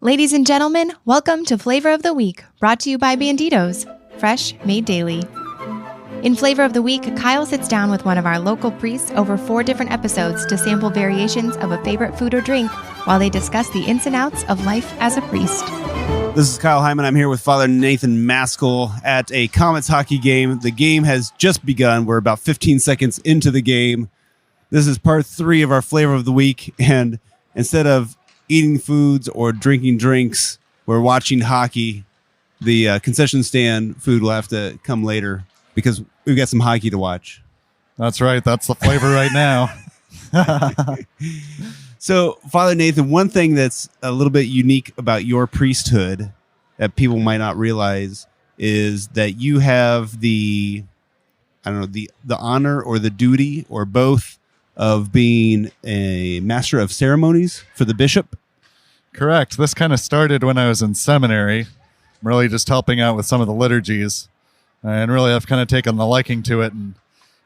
Ladies and gentlemen, welcome to Flavor of the Week, brought to you by Banditos, fresh, made daily. In Flavor of the Week, Kyle sits down with one of our local priests over 4 different episodes to sample variations of a favorite food or drink while they discuss the ins and outs of life as a priest. This is Kyle Hyman. I'm here with Father Nathan Maskal at a Comets hockey game. The game has just begun. We're about 15 seconds into the game. This is part 3 of our Flavor of the Week, and instead of eating foods or drinking drinks, we're watching hockey. The concession stand food will have to come later because we've got some hockey to watch. That's right. That's the flavor right now. So, Father Nathan, one thing that's a little bit unique about your priesthood that people might not realize is that you have the honor or the duty or both of being a Master of Ceremonies for the bishop. Correct. This kind of started when I was in seminary. I'm really just helping out with some of the liturgies. And really, I've kind of taken the liking to it. And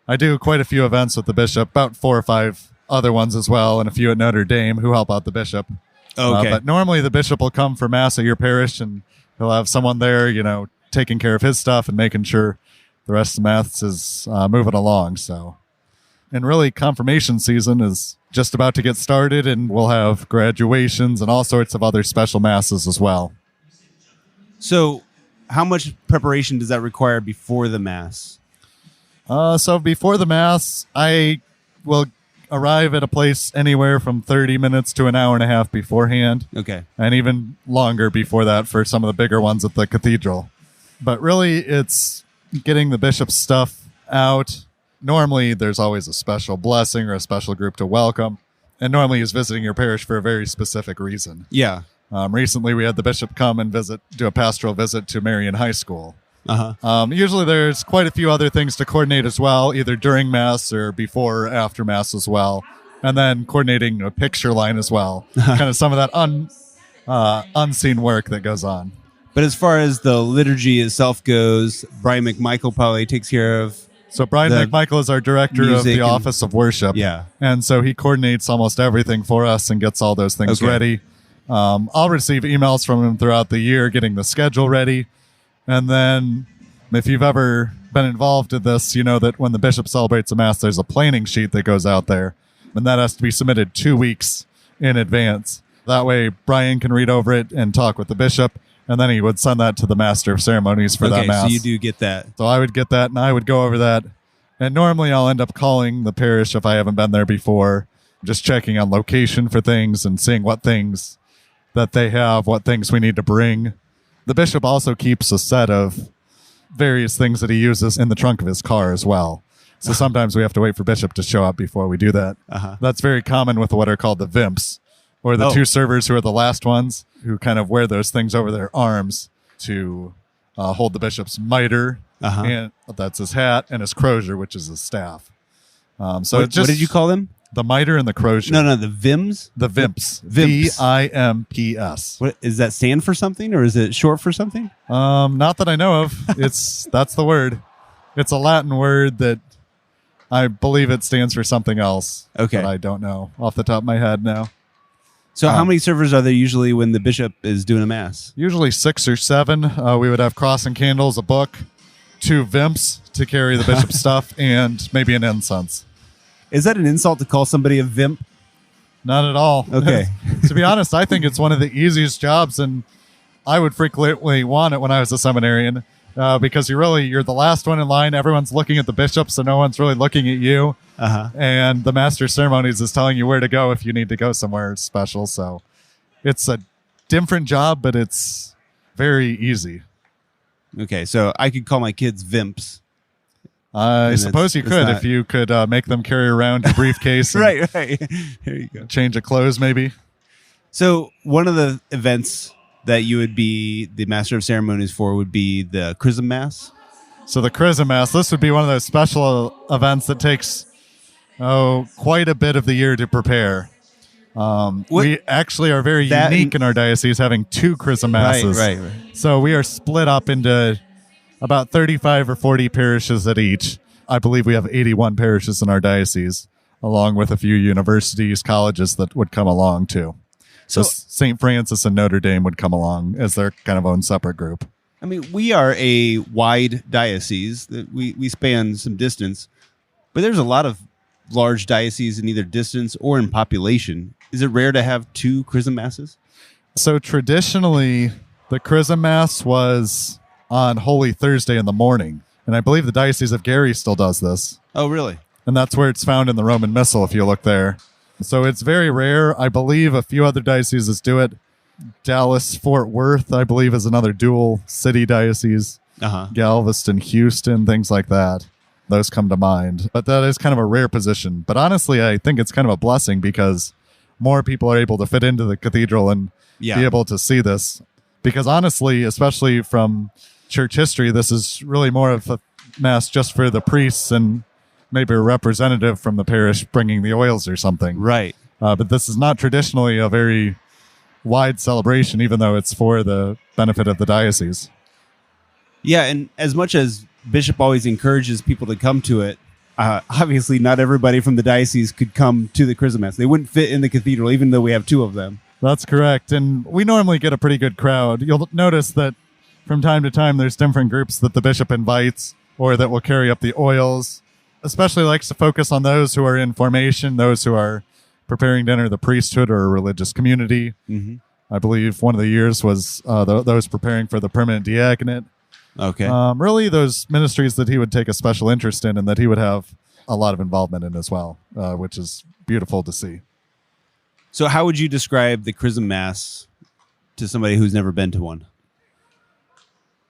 I do quite a few events with the bishop, about 4 or 5 other ones as well, and a few at Notre Dame who help out the bishop. Okay. But normally the bishop will come for Mass at your parish, and he'll have someone there, taking care of his stuff and making sure the rest of the Mass is moving along. So, and really, confirmation season is just about to get started, and we'll have graduations and all sorts of other special Masses as well. So, how much preparation does that require before the Mass? So before the Mass, I will arrive at a place anywhere from 30 minutes to an hour and a half beforehand. Okay. And even longer before that for some of the bigger ones at the cathedral. But really, it's getting the bishop's stuff out. Normally, there's always a special blessing or a special group to welcome. And normally, he's visiting your parish for a very specific reason. Yeah. Recently, we had the bishop come and do a pastoral visit to Marian High School. Usually, there's quite a few other things to coordinate as well, either during Mass or before or after Mass as well. And then coordinating a picture line as well. Kind of some of that unseen work that goes on. But as far as the liturgy itself goes, Brian McMichael probably takes care of. So Brian McMichael is our director of the Office of Worship. Yeah. And so he coordinates almost everything for us and gets all those things ready. I'll receive emails from him throughout the year getting the schedule ready. And then if you've ever been involved in this, you know that when the bishop celebrates a Mass, there's a planning sheet that goes out there. And that has to be submitted 2 weeks in advance. That way, Brian can read over it and talk with the bishop. And then he would send that to the Master of Ceremonies for that Mass. So you do get that. So I would get that, and I would go over that. And normally I'll end up calling the parish if I haven't been there before, just checking on location for things and seeing what things that they have, what things we need to bring. The bishop also keeps a set of various things that he uses in the trunk of his car as well. So sometimes we have to wait for bishop to show up before we do that. That's very common with what are called the Vimps, or the 2 servers who are the last ones, who kind of wear those things over their arms to hold the bishop's mitre, and that's his hat, and his crozier, which is his staff. What did you call them? The mitre and the crozier. No, the Vims? The Vimps. Vimps. Vimps. What is that stand for something, or is it short for something? Not that I know of. That's the word. It's a Latin word that I believe it stands for something else. Okay. But I don't know off the top of my head now. So how many servers are there usually when the bishop is doing a Mass? Usually 6 or 7. We would have cross and candles, a book, 2 Vimps to carry the bishop's stuff, and maybe an incense. Is that an insult to call somebody a Vimp? Not at all. Okay. To be honest, I think it's one of the easiest jobs, and I would frequently want it when I was a seminarian because you're the last one in line. Everyone's looking at the bishop, so no one's really looking at you. And the Master of Ceremonies is telling you where to go if you need to go somewhere special. So it's a different job, but it's very easy. Okay, so I could call my kids Vimps. I suppose you could if you could make them carry around your briefcase. Right. There you go. Change of clothes, maybe. So one of the events that you would be the Master of Ceremonies for would be the Chrism Mass. So the Chrism Mass, this would be one of those special events that takes quite a bit of the year to prepare. We actually are very unique in our diocese, having 2 Chrism Masses. Right. So we are split up into about 35 or 40 parishes at each. I believe we have 81 parishes in our diocese, along with a few universities, colleges that would come along too. So St. Francis and Notre Dame would come along as their kind of own separate group. I mean, we are a wide diocese. That we span some distance, but there's a lot of large dioceses in either distance or in population. Is it rare to have 2 Chrism Masses? So traditionally, the Chrism Mass was on Holy Thursday in the morning. And I believe the Diocese of Gary still does this. Oh, really? And that's where it's found in the Roman Missal, if you look there. So it's very rare. I believe a few other dioceses do it. Dallas, Fort Worth, I believe, is another dual city diocese. Galveston, Houston, things like that. Those come to mind. But that is kind of a rare position. But honestly, I think it's kind of a blessing because more people are able to fit into the cathedral and be able to see this. Because honestly, especially from church history, this is really more of a mass just for the priests and maybe a representative from the parish bringing the oils or something. Right. But this is not traditionally a very wide celebration, even though it's for the benefit of the diocese. Yeah, and as much as Bishop always encourages people to come to it, obviously not everybody from the diocese could come to the Chrism Mass. They wouldn't fit in the cathedral, even though we have 2 of them. That's correct. And we normally get a pretty good crowd. You'll notice that from time to time, there's different groups that the bishop invites or that will carry up the oils. Especially likes to focus on those who are in formation, those who are preparing to enter the priesthood or a religious community. Mm-hmm. I believe one of the years was those preparing for the permanent diaconate. Okay. Really those ministries that he would take a special interest in and that he would have a lot of involvement in as well, which is beautiful to see. So how would you describe the Chrism Mass to somebody who's never been to one?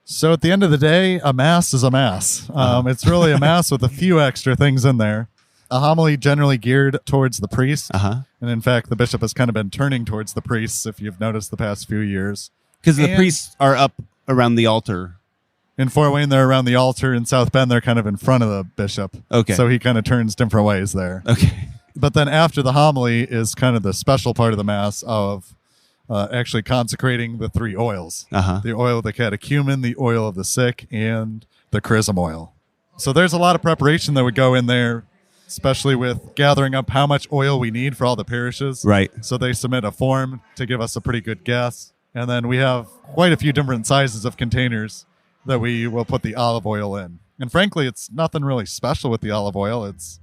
So at the end of the day, a mass is a mass. It's really a mass with a few extra things in there. A homily generally geared towards the priest. And in fact, the bishop has kind of been turning towards the priests, if you've noticed the past few years. Because the priests are up around the altar. In Fort Wayne, they're around the altar. In South Bend, they're kind of in front of the bishop. Okay. So he kind of turns different ways there. Okay. But then after the homily is kind of the special part of the mass of actually consecrating the 3 oils. The oil of the catechumen, the oil of the sick, and the chrism oil. So there's a lot of preparation that would go in there, especially with gathering up how much oil we need for all the parishes. Right. So they submit a form to give us a pretty good guess. And then we have quite a few different sizes of containers that we will put the olive oil in. And frankly, it's nothing really special with the olive oil. It's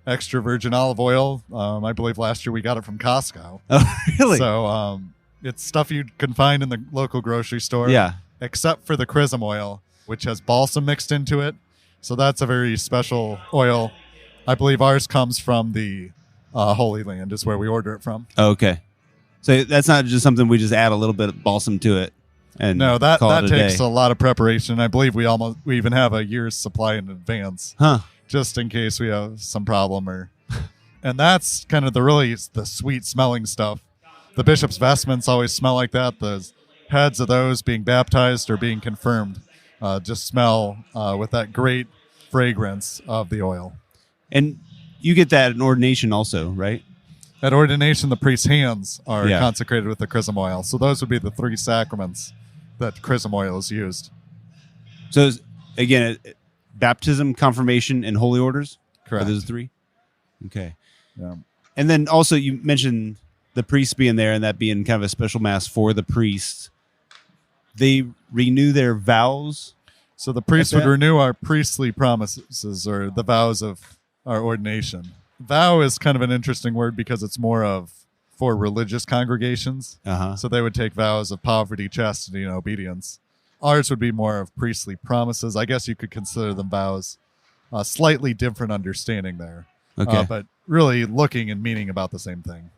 extra virgin olive oil. I believe last year we got it from Costco. Oh, really? So it's stuff you can find in the local grocery store. Yeah. Except for the chrism oil, which has balsam mixed into it. So that's a very special oil. I believe ours comes from the Holy Land is where we order it from. Okay. So that's not just something we just add a little bit of balsam to it. And no, that takes a a lot of preparation. I believe we even have a year's supply in advance. Just in case we have some problem and that's kind of the sweet smelling stuff. The bishop's vestments always smell like that. The heads of those being baptized or being confirmed just smell with that great fragrance of the oil. And you get that in ordination also, right? At ordination, the priest's hands are consecrated with the chrism oil. So those would be the 3 sacraments that chrism oil is used. So again, baptism, confirmation, and holy orders? Correct. Are those 3? Okay. Yeah. And then also you mentioned the priests being there and that being kind of a special mass for the priests. They renew their vows. So the priest would renew our priestly promises or the vows of our ordination. Vow is kind of an interesting word because it's more of for religious congregations. So they would take vows of poverty, chastity, and obedience. Ours would be more of priestly promises. I guess you could consider them vows. Slightly different understanding there. Okay. But really looking and meaning about the same thing.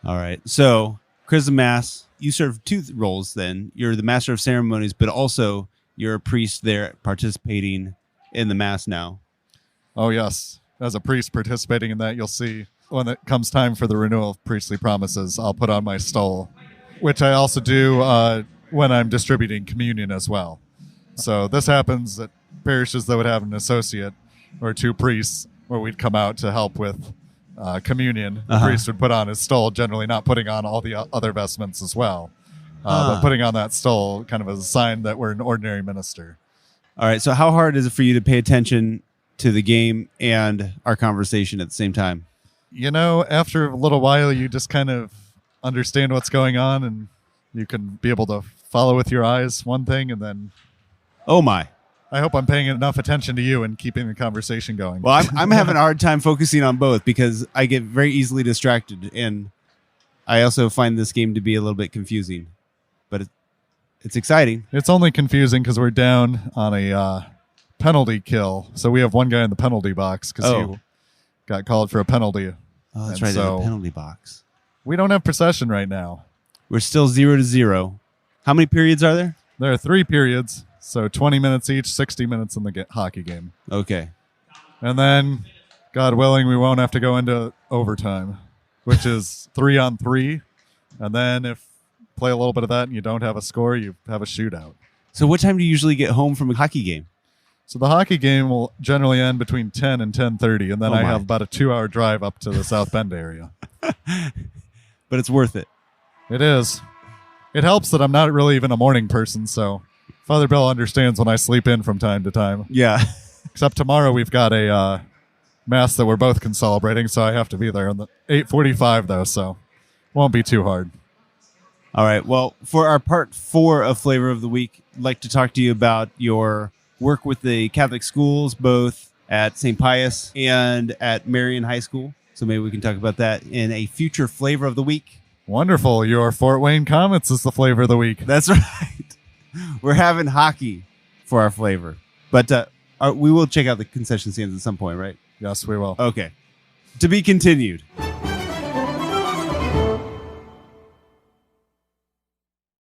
All right. So Chrism Mass, you serve 2 roles then. You're the Master of Ceremonies, but also you're a priest there participating in the Mass now. Oh, yes. As a priest participating in that, you'll see when it comes time for the renewal of priestly promises, I'll put on my stole, which I also do when I'm distributing communion as well. So this happens at parishes that would have an associate or 2 priests where we'd come out to help with communion. The priest would put on his stole, generally not putting on all the other vestments as well, but putting on that stole kind of as a sign that we're an ordinary minister. All right. So how hard is it for you to pay attention to the game and our conversation at the same time? You know, after a little while, you just kind of understand what's going on, and you can be able to follow with your eyes one thing, and then Oh my. I hope I'm paying enough attention to you and keeping the conversation going. Well, I'm having a hard time focusing on both because I get very easily distracted, and I also find this game to be a little bit confusing. But it's exciting. It's only confusing because we're down on a penalty kill. So we have one guy in the penalty box because you got called for a penalty. Oh, that's And right. There's so a penalty box. we don't have procession right now. We're still 0-0. How many periods are there? There are 3 periods, so 20 minutes each, 60 minutes in the hockey game. Okay. And then, God willing, we won't have to go into overtime, which is 3-on-3. And then if play a little bit of that and you don't have a score, you have a shootout. So what time do you usually get home from a hockey game? So the hockey game will generally end between 10 and 10:30, and then I my. have about a 2-hour drive up to the South Bend area. But it's worth it. It is. It helps that I'm not really even a morning person, so Father Bill understands when I sleep in from time to time. Yeah. Except tomorrow we've got a mass that we're both celebrating, so I have to be there on the 8:45 though, so won't be too hard. All right. Well, for our part 4 of Flavor of the Week, I'd like to talk to you about your work with the Catholic schools, both at St. Pius and at Marion High School. So maybe we can talk about that in a future Flavor of the Week. Wonderful. Your Fort Wayne Comets is the flavor of the week. That's right. We're having hockey for our flavor. But we will check out the concession stands at some point, right? Yes, we will. Okay. To be continued.